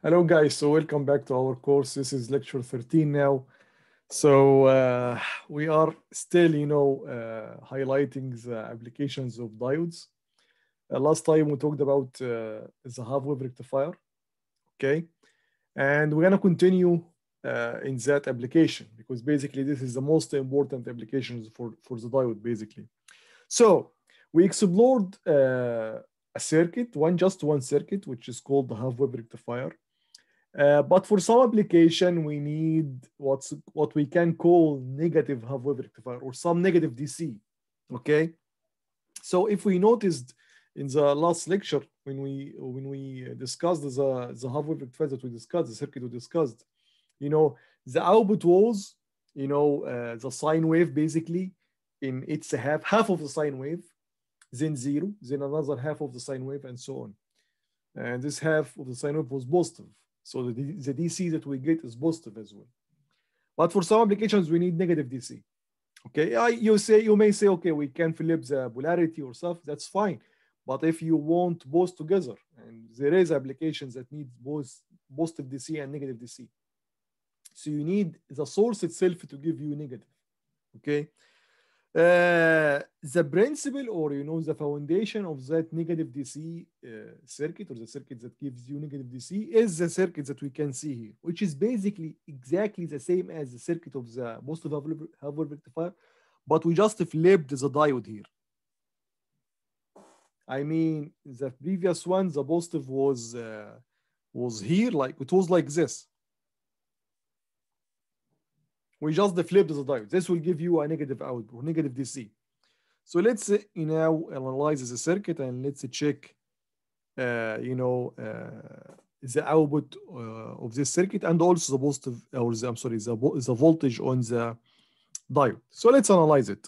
Hello guys, so welcome back to our course. This is lecture 13 now. So we are still, highlighting the applications of diodes. Last time we talked about the half-wave rectifier, okay? And we're gonna continue in that application because basically this is the most important applications for the diode, basically. So we explored a circuit, just one circuit, which is called the half-wave rectifier. But for some application, we need what we can call negative half-wave rectifier or some negative DC. Okay. So if we noticed in the last lecture when we discussed the half-wave rectifier that we discussed, the circuit we discussed, the output was the sine wave basically in its half of the sine wave, then zero, then another half of the sine wave, and so on. And this half of the sine wave was positive. So the DC that we get is positive as well. But for some applications, we need negative DC. Okay, you may say, okay, we can flip the polarity or stuff. That's fine. But if you want both together, and there is applications that need both positive DC and negative DC, so you need the source itself to give you negative. Okay. The principle or the foundation of that negative DC circuit or the circuit that gives you negative DC is the circuit that we can see here, which is basically exactly the same as the circuit of the positive half-wave rectifier, but we just flipped the diode here. I mean, the previous one, the positive was here, like it was like this. We just flipped the diode. This will give you a negative output, negative DC. So let's now analyze the circuit and let's check, the output of this circuit and also the positive, or the voltage on the diode. So let's analyze it.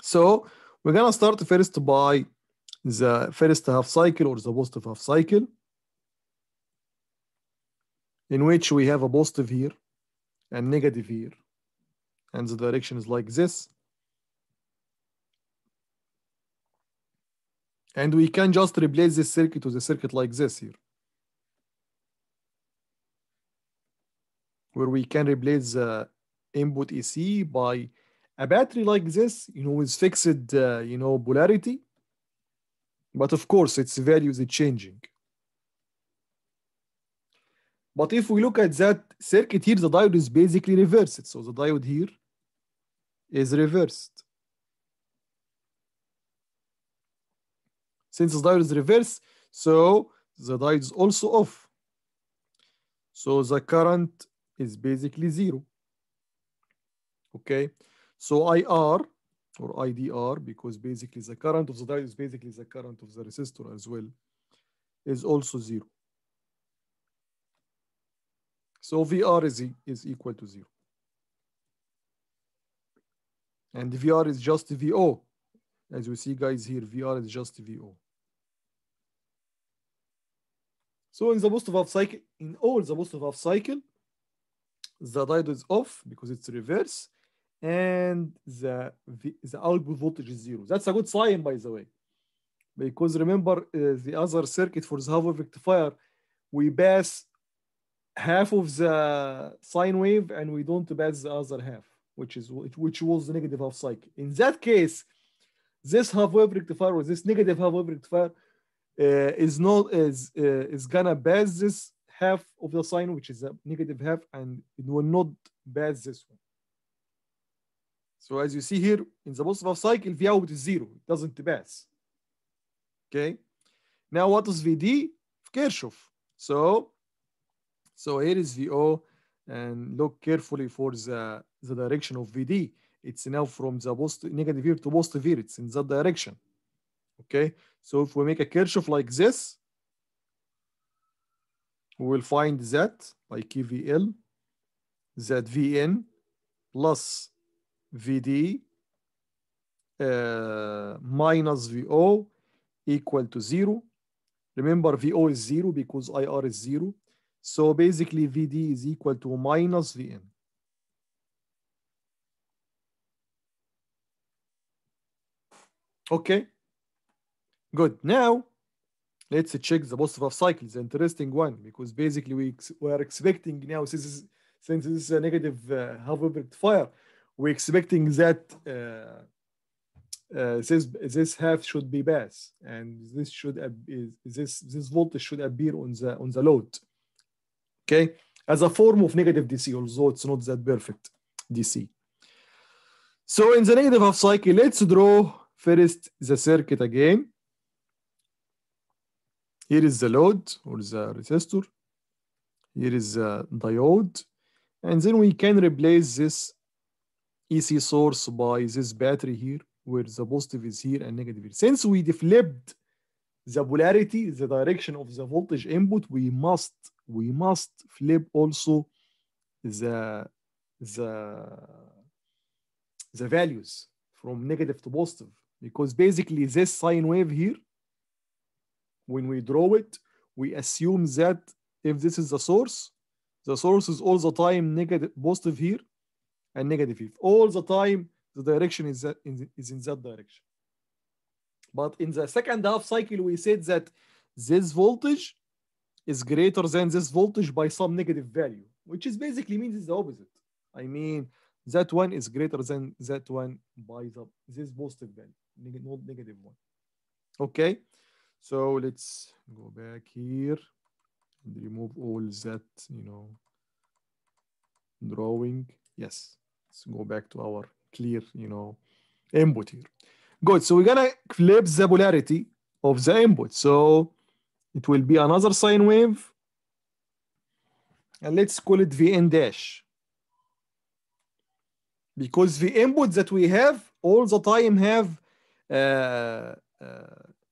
So we're gonna start first by the first half cycle or the positive half cycle, in which we have a positive here and negative here, and the direction is like this. And we can just replace this circuit with a circuit like this here, where we can replace the input AC by a battery like this, with fixed, polarity. But of course, its value is changing. But if we look at that circuit here, the diode is basically reversed. So the diode here is reversed. Since the diode is reversed, so the diode is also off. So the current is basically zero. Okay, so IR or IDR, because basically the current of the diode is basically the current of the resistor as well, is also zero. So VR is equal to zero. And VR is just VO. As you see, guys, here, VR is just VO. So in the positive half cycle, in all the positive half cycle, the diode is off because it's reverse, and the output voltage is zero. That's a good sign, by the way, because remember the other circuit for the half-wave rectifier, we pass half of the sine wave and we don't pass the other half, which was the negative half cycle. In that case, this half-wave rectifier or this negative half-wave rectifier is gonna pass this half of the sine, which is a negative half, and it will not pass this one. So as you see here in the positive half cycle, V out is zero, it doesn't pass. Okay. Now what is VD? Kirchhoff. So here is VO, and look carefully for the direction of VD. It's now from the negative here to positive here. It's in that direction. Okay. So if we make a Kirchhoff like this, we will find that by KVL, that Vn plus Vd minus Vo equal to zero. Remember, Vo is zero because IR is zero. So basically, Vd is equal to minus Vn. Okay, good. Now, Let's check the positive half cycle, the interesting one, because basically we are expecting now, since this is a negative half wave rectifier, we're expecting that this half should be pass, and this should this voltage should appear on the load. Okay, as a form of negative DC, although it's not that perfect DC. So in the negative half cycle, let's draw first the circuit again. Here is the load or the resistor. Here is the diode. And then we can replace this EC source by this battery here, where the positive is here and negative here. Since we flipped the polarity, the direction of the voltage input, we must flip also the values from negative to positive, because basically this sine wave here, when we draw it, we assume that if this is the source is all the time negative, positive here and negative here. All the time the direction is in that direction. But in the second half cycle, we said that this voltage is greater than this voltage by some negative value, which is basically means it's the opposite. I mean, that one is greater than that one by this positive value, not negative one. Okay, so let's go back here and remove all that, drawing. Yes, let's go back to our clear, input here. Good, so we're gonna flip the polarity of the input. So it will be another sine wave, and let's call it Vn dash. Because the input that we have all the time have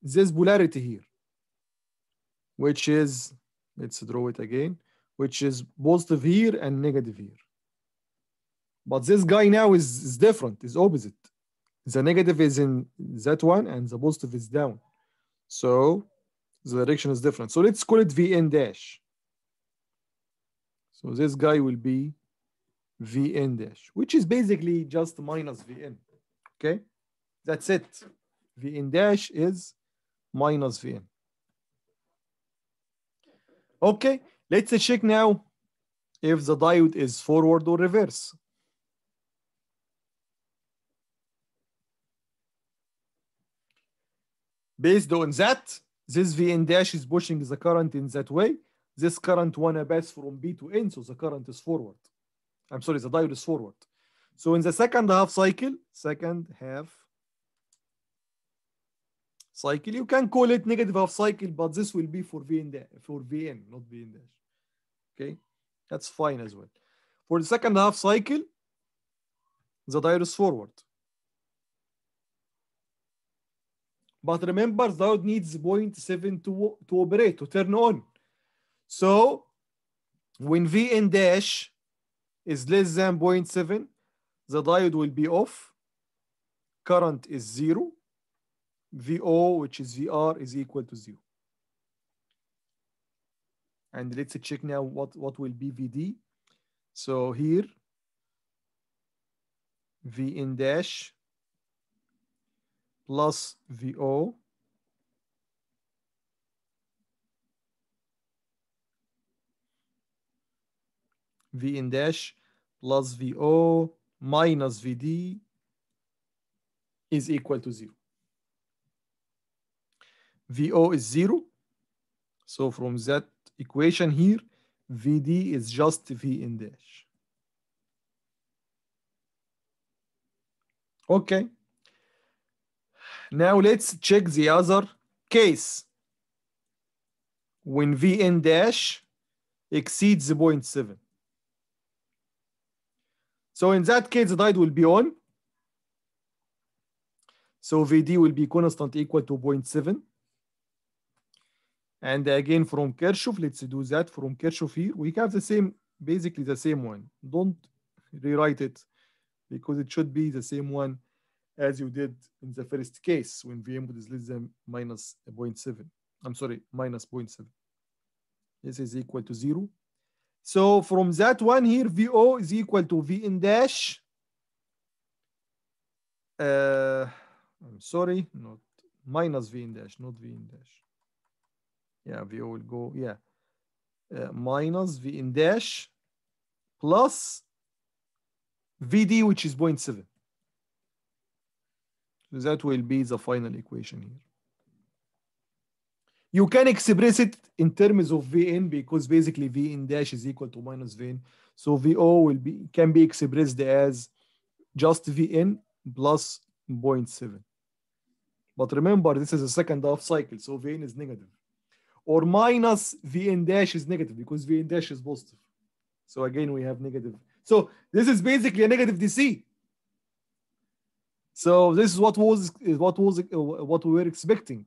this polarity here, which is, let's draw it again, which is positive here and negative here. But this guy now is different, is opposite. The negative is in that one and the positive is down. So the direction is different. So let's call it Vn dash. So this guy will be Vn dash, which is basically just minus Vn. Okay, that's it. Vn dash is minus Vn. Okay, let's check now if the diode is forward or reverse. Based on that, this Vn dash is pushing the current in that way. This current wanna pass from B to N, so the current is forward. I'm sorry, the diode is forward. So in the second half cycle, you can call it negative half cycle, but this will be for Vn, not Vn dash. Okay, that's fine as well. For the second half cycle, the diode is forward. But remember, the diode needs 0.7 to operate, to turn on. So when Vn dash is less than 0.7, the diode will be off. Current is 0. VO, which is VR, is equal to 0. And let's check now what will be VD. So here, Vn dash plus VO Vn dash plus VO minus VD is equal to 0. VO is 0. So from that equation here, VD is just Vn dash. Okay. Now let's check the other case. When Vn dash exceeds 0.7. So in that case, the diode will be on. So VD will be constant equal to 0.7. And again, from Kirchhoff, let's do that from Kirchhoff here. We have the same, basically the same one. Don't rewrite it because it should be the same one as you did in the first case when V input is less than minus 0.7. I'm sorry, minus 0.7. This is equal to 0. So from that one here, VO is equal to Vn dash. I'm sorry, not minus Vn dash, not Vn dash. Yeah, VO will go, yeah, minus Vn dash plus Vd, which is 0.7. So that will be the final equation here. You can express it in terms of Vn because basically Vn dash is equal to minus Vn. So VO can be expressed as just Vn plus 0.7. But remember, this is a second half cycle, so Vn is negative. Or minus Vn dash is negative because Vn dash is positive. So again, we have negative. So this is basically a negative DC. So this is what we were expecting,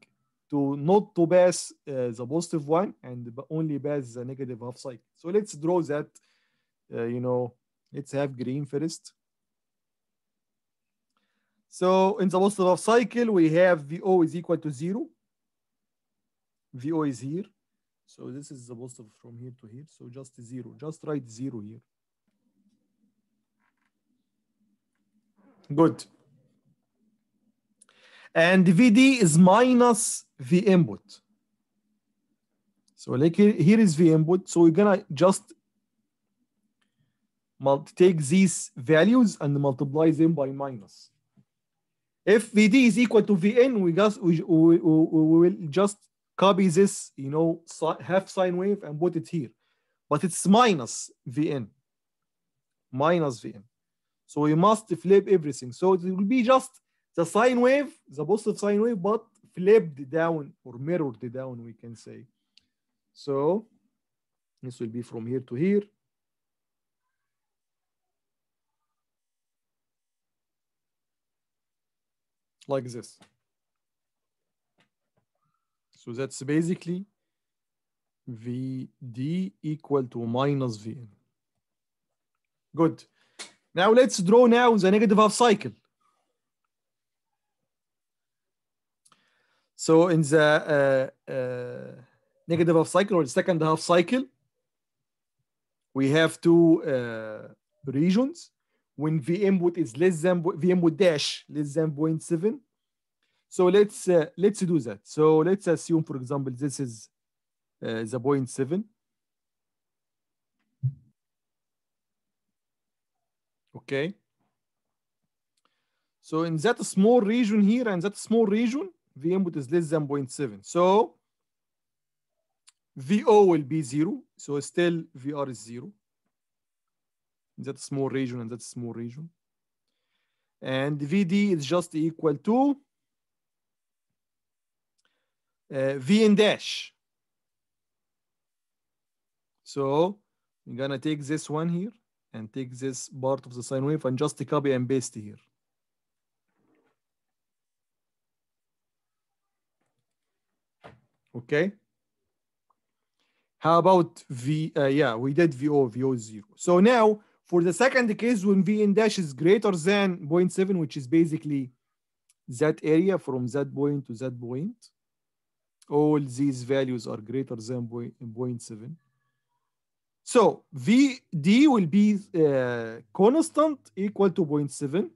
to not to pass the positive one and only pass the negative half cycle. So let's draw that. Let's have green first. So in the positive half cycle, we have VO is equal to 0. VO is here. So this is the positive from here to here. So just 0. Just write 0 here. Good. And VD is minus V input. So like here is V input. So we're gonna just take these values and multiply them by minus. If VD is equal to Vn, we will just copy this, half sine wave and put it here. But it's minus Vn. Minus Vn. So we must flip everything. So it will be just the sine wave, the positive sine wave, but flipped down or mirrored down, we can say. So this will be from here to here. Like this. So that's basically Vd equal to minus Vn. Good. Now let's draw now the negative half cycle. So in the negative half cycle or the second half cycle, we have two regions. When V input is less than V input dash less than 0.7. So let's do that. So let's assume, for example, this is the 0.7. Okay. So in that small region here and that small region, V input is less than 0.7. So VO will be 0. So still VR is 0. In that small region and that small region. And VD is just equal to Vn dash. So we're gonna take this one here and take this part of the sine wave and just copy and paste here. Okay. How about V? Yeah, we did VO. VO is 0. So now for the second case, when Vn dash is greater than 0.7, which is basically that area from that point to that point, all these values are greater than 0.7. So Vd will be constant equal to 0.7.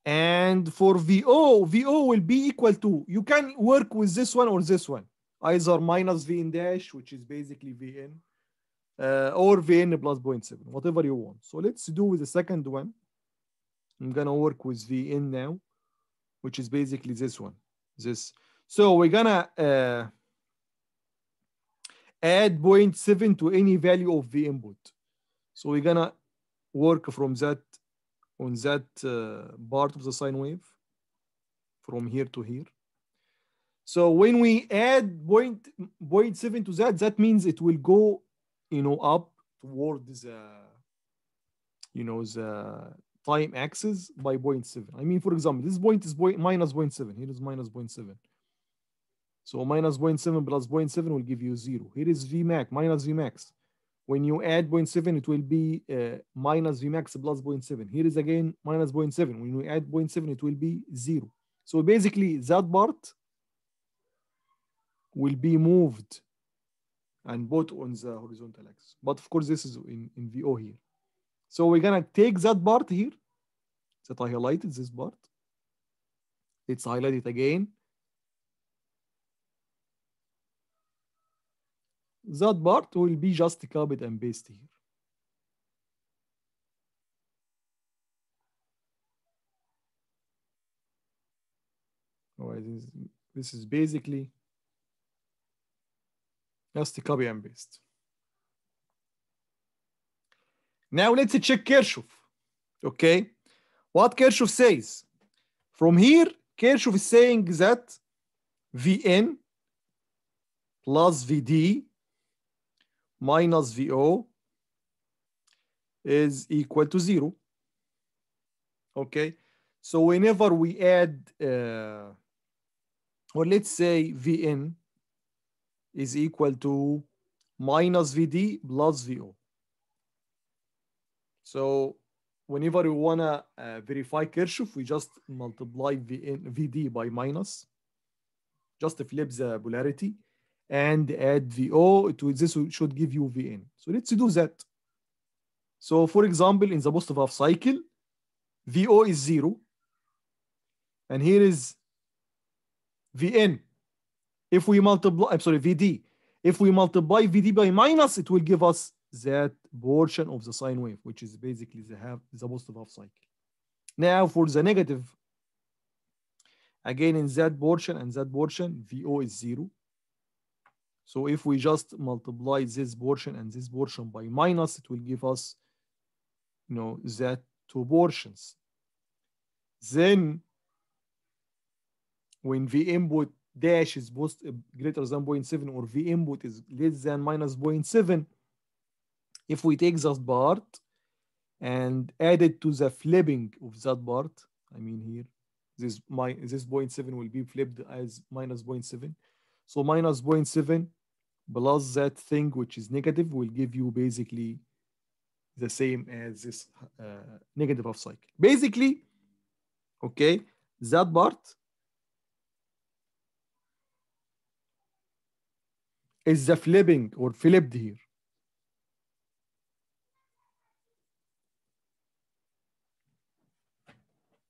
And for VO will be equal to, you can work with this one or this one, either minus Vn dash, which is basically Vn, or Vn plus 0.7, whatever you want. So let's do with the second one. I'm gonna work with Vn now, which is basically this one, this. So we're gonna add 0.7 to any value of V input. So we're gonna work from that on that part of the sine wave from here to here. So when we add 0.7 to that, that means it will go, up towards the time axis by 0.7. I mean, for example, this point is minus 0.7. Here is minus 0.7. So minus 0.7 plus 0.7 will give you 0. Here is Vmax, minus Vmax. When you add 0.7, it will be minus Vmax plus 0.7. Here is again minus 0.7. When you add 0.7, it will be 0. So basically, that part will be moved and put on the horizontal axis. But of course, this is in VO here. So we're going to take that part here that I highlighted, this part. Let's highlight it again. that part will be just copied and pasted here. All right, this is basically just copy and paste. Now let's check Kirchhoff. Okay, what Kirchhoff says. From here, Kirchhoff is saying that Vn plus Vd minus Vo is equal to 0. Okay, so whenever we add, or let's say Vn is equal to minus Vd plus Vo. So whenever we want to verify Kirchhoff, we just multiply Vd by minus, just flip the polarity, and add Vo. This should give you Vn. So let's do that. So for example, in the positive half cycle, Vo is 0. And here is Vn. If we multiply, I'm sorry, Vd. If we multiply Vd by minus, it will give us that portion of the sine wave, which is basically the positive half cycle. Now for the negative, again in that portion and that portion, Vo is 0. So if we just multiply this portion and this portion by minus, it will give us, that two portions. Then when V input dash is greater than 0.7 or V input is less than minus 0.7, if we take that part and add it to the flipping of that part, I mean here, this 0.7 will be flipped as minus 0.7. So minus 0.7 plus that thing which is negative will give you basically the same as this negative half cycle. Basically, okay, that part is the flipping or flipped here.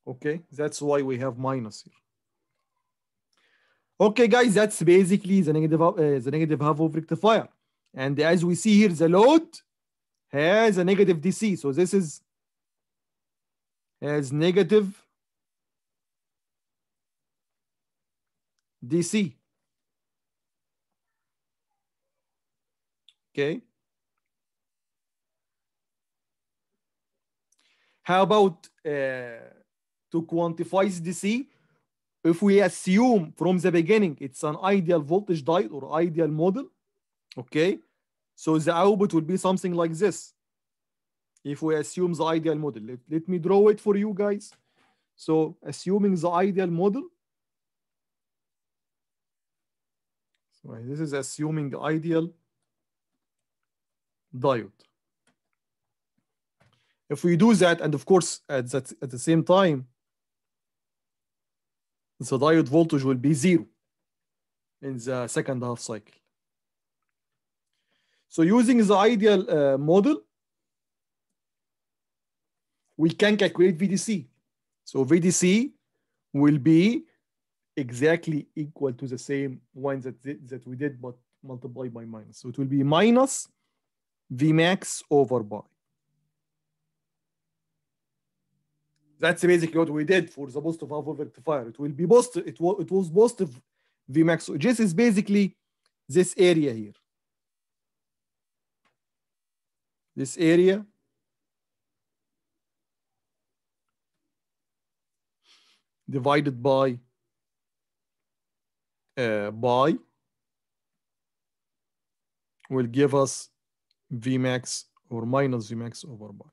Okay, that's why we have minus here. Okay, guys, that's basically the negative half of rectifier. And as we see here, the load has a negative DC. So this has negative DC. Okay. How about to quantify DC? If we assume from the beginning it's an ideal voltage diode or ideal model, okay, so the output will be something like this. If we assume the ideal model, let me draw it for you guys. So assuming the ideal model, so this is assuming the ideal diode. If we do that, and of course at the same time, the diode voltage will be 0 in the second half cycle. So using the ideal model, we can calculate VDC. So VDC will be exactly equal to the same one that we did, but multiplied by minus. So it will be minus Vmax over pi. That's basically what we did for the positive half of rectifier. It will be positive. It was positive Vmax. So this is basically this area here. This area divided by pi will give us Vmax or minus Vmax over pi.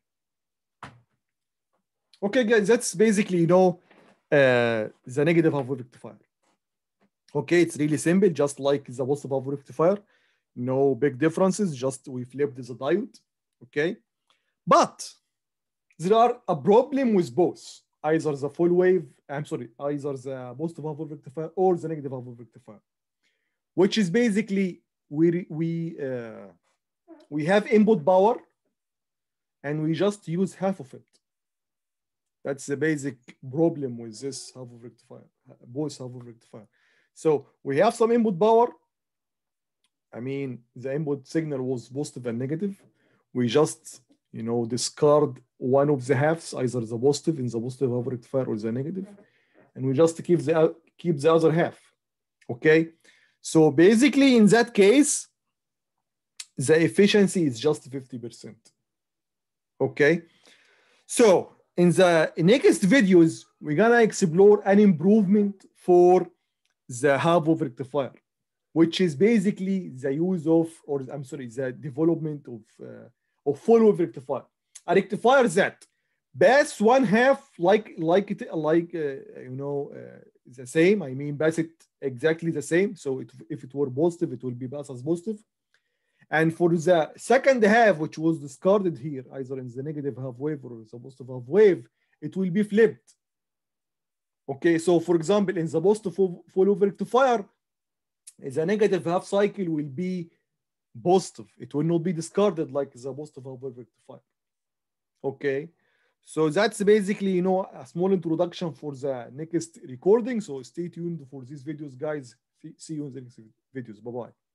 Okay, guys, that's basically, the negative half wave rectifier. Okay, it's really simple, just like the positive half wave rectifier. No big differences, just we flipped the diode. Okay, but there are a problem with both, either the full wave, either the positive half wave rectifier or the negative half wave rectifier, which is basically we have input power and we just use half of it. That's the basic problem with this half of rectifier, both half of rectifier. So we have some input power I mean, the input signal was positive and negative. We just, discard one of the halves, either the positive in the positive half rectifier or the negative, and we just keep the other half. Okay, so basically in that case, the efficiency is just 50%. Okay, so in the next videos, we're gonna explore an improvement for the half of rectifier, which is basically the use of, or I'm sorry, the development of full wave rectifier. A rectifier that pass one half the same. I mean, pass it exactly the same. So if it were positive, it will be passed as positive. And for the second half, which was discarded here, either in the negative half wave or the positive half wave, it will be flipped. Okay, so for example, in the positive full wave rectifier, the negative half cycle will be positive. It will not be discarded like the positive half wave rectifier. Okay, so that's basically, a small introduction for the next recording. So stay tuned for these videos, guys. See you in the next videos. Bye-bye.